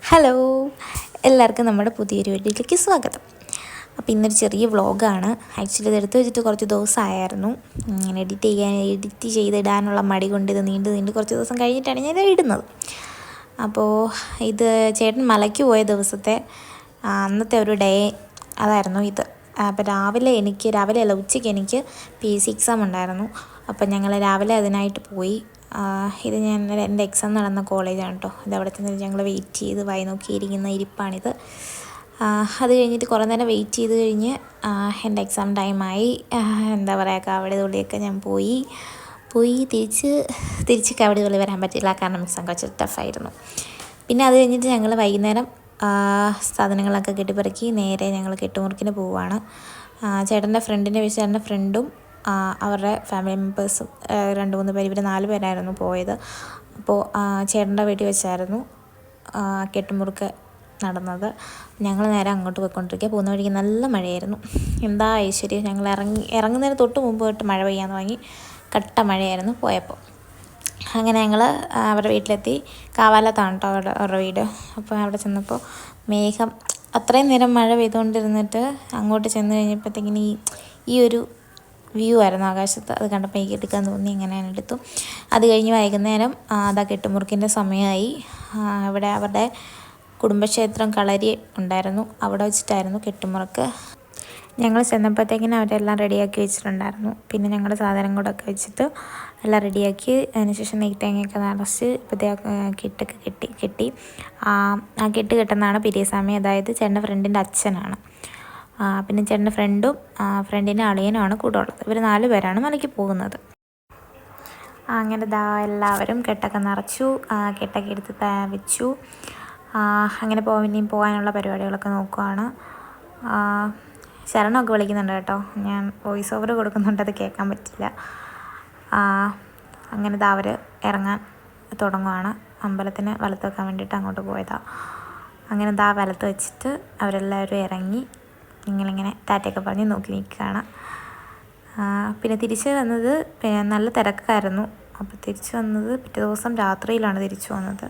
Hello, എല്ലാവർക്കും നമ്മുടെ പുതിയൊരു വീഡിയോയിലേക്ക് സ്വാഗതം. അപ്പോൾ ഇന്നൊരു ചെറിയ വ്ളോഗാണ്. ആക്ച്വലി ഇത് എടുത്ത് വെച്ചിട്ട് കുറച്ച് ദിവസമായിരുന്നു. ഇങ്ങനെ എഡിറ്റ് ചെയ്തിടാനുള്ള മടി കൊണ്ട് ഇത് നീണ്ട് കുറച്ച് ദിവസം കഴിഞ്ഞിട്ടാണ് ഞാൻ ഇത് ഇടുന്നത്. അപ്പോൾ ഇത് ചേട്ടൻ മലയ്ക്ക് പോയ ദിവസത്തെ അന്നത്തെ ഒരു ഡേ അതായിരുന്നു ഇത്. അപ്പോൾ രാവിലെ അല്ല, ഉച്ചയ്ക്ക് എനിക്ക് PC എക്സാം ഉണ്ടായിരുന്നു. അപ്പം ഞങ്ങൾ രാവിലെ അതിനായിട്ട് പോയി. ഇത് എൻ്റെ എക്സാം നടന്ന കോളേജാണ് കേട്ടോ. ഇത് അവിടെ ചെന്ന് ഞങ്ങൾ വെയിറ്റ് ചെയ്ത് വായി നോക്കിയിരിക്കുന്ന ഇരിപ്പാണിത്. അത് കഴിഞ്ഞിട്ട് കുറേ നേരം വെയിറ്റ് ചെയ്ത് കഴിഞ്ഞ് എൻ്റെ എക്സാം ടൈമായി. എന്താ പറയുക, കവടി തുള്ളിയൊക്കെ ഞാൻ പോയി തിരിച്ച് കവടി തുള്ളി വരാൻ പറ്റില്ല, കാരണം എക്സാം കുറച്ച് ടഫായിരുന്നു. പിന്നെ അത് കഴിഞ്ഞിട്ട് ഞങ്ങൾ വൈകുന്നേരം സാധനങ്ങളൊക്കെ കെട്ടിപ്പറക്കി നേരെ ഞങ്ങൾ കെട്ടുമുറുക്കിന് പോവുകയാണ്. ചേട്ടൻ്റെ ഫ്രണ്ടും അവരുടെ ഫാമിലി മെമ്പേഴ്സും 2-3 പേര്, ഇവർ 4 പേരായിരുന്നു പോയത്. അപ്പോൾ ചേട്ടൻ്റെ വീട്ടിൽ വെച്ചായിരുന്നു കെട്ടുമുറുക്ക് നടന്നത്. ഞങ്ങൾ നേരെ അങ്ങോട്ട് പോയിക്കൊണ്ടിരിക്കുക. പോകുന്ന വഴിക്ക് നല്ല മഴയായിരുന്നു. എന്താ ഐശ്വര്യം, ഞങ്ങൾ ഇറങ്ങുന്നതിന് തൊട്ട് മുമ്പ് തൊട്ട് മഴ പെയ്യാൻ തുടങ്ങി. കട്ട മഴയായിരുന്നു പോയപ്പോൾ. അങ്ങനെ ഞങ്ങൾ അവരുടെ വീട്ടിലെത്തി. കാവാലത്താണ് കേട്ടോ അവരുടെ വീട്. അപ്പോൾ അവിടെ ചെന്നപ്പോൾ മേഘം അത്രയും നേരം മഴ പെയ്തുകൊണ്ടിരുന്നിട്ട് അങ്ങോട്ട് ചെന്ന് കഴിഞ്ഞപ്പോഴത്തേക്കിന് ഈ ഒരു വ്യൂ ആയിരുന്നു ആകാശത്ത്. അത് കണ്ടപ്പോൾ എനിക്ക് എടുക്കാൻ തോന്നി, ഇങ്ങനെ ഞാൻ എടുത്തു. അത് കഴിഞ്ഞ് വൈകുന്നേരം അതാ കെട്ടുമുറുക്കിൻ്റെ സമയമായി. ഇവിടെ അവരുടെ കുടുംബക്ഷേത്രം കളരി ഉണ്ടായിരുന്നു, അവിടെ വെച്ചിട്ടായിരുന്നു കെട്ടുമുറുക്ക്. ഞങ്ങൾ ചെന്നപ്പോഴത്തേക്കിനും അവരെല്ലാം റെഡിയാക്കി വെച്ചിട്ടുണ്ടായിരുന്നു. പിന്നെ ഞങ്ങൾ സാധനം കൂടെ ഒക്കെ വെച്ചിട്ട് എല്ലാം റെഡിയാക്കി. അതിനുശേഷം നെയ്ത്തേങ്ങയൊക്കെ നിറച്ച് ഇപ്പോഴത്തെ കെട്ടൊക്കെ കെട്ടി. ആ കെട്ട് കെട്ടുന്നതാണ് പിരിയസ്വാമി, അതായത് ചേട്ടൻ്റെ ഫ്രണ്ടിൻ്റെ അച്ഛനാണ്. പിന്നെ ചേട്ടൻ്റെ ഫ്രണ്ടിൻ്റെ അളിയനുമാണ് കൂടെ ഉള്ളത്. ഇവർ 4 പേരാണ് മലയ്ക്ക് പോകുന്നത്. അങ്ങനെ എല്ലാവരും കെട്ടൊക്കെ നിറച്ചു, കെട്ടൊക്കെ എടുത്ത് വെച്ചു. അങ്ങനെ ഇനിയും പോകാനുള്ള പരിപാടികളൊക്കെ നോക്കുകയാണ്. ശരണമൊക്കെ വിളിക്കുന്നുണ്ട് കേട്ടോ. ഞാൻ വോയിസ് ഓവർ കൊടുക്കുന്നുണ്ട്, അത് കേൾക്കാൻ പറ്റില്ല. അങ്ങനെ അവർ ഇറങ്ങാൻ തുടങ്ങുകയാണ്. അമ്പലത്തിന് വലത്ത് വെക്കാൻ വേണ്ടിയിട്ട് അങ്ങോട്ട് പോയതാണ്. അങ്ങനെ വലത്ത് വെച്ചിട്ട് അവരെല്ലാവരും ഇറങ്ങി ഇങ്ങനെ ടാറ്റയൊക്കെ പറഞ്ഞ് നോക്കി നിൽക്കുകയാണ്. പിന്നെ തിരിച്ച് വന്നത് നല്ല തിരക്കായിരുന്നു. അപ്പോൾ തിരിച്ച് വന്നത് പിറ്റേ ദിവസം രാത്രിയിലാണ് തിരിച്ചു വന്നത്.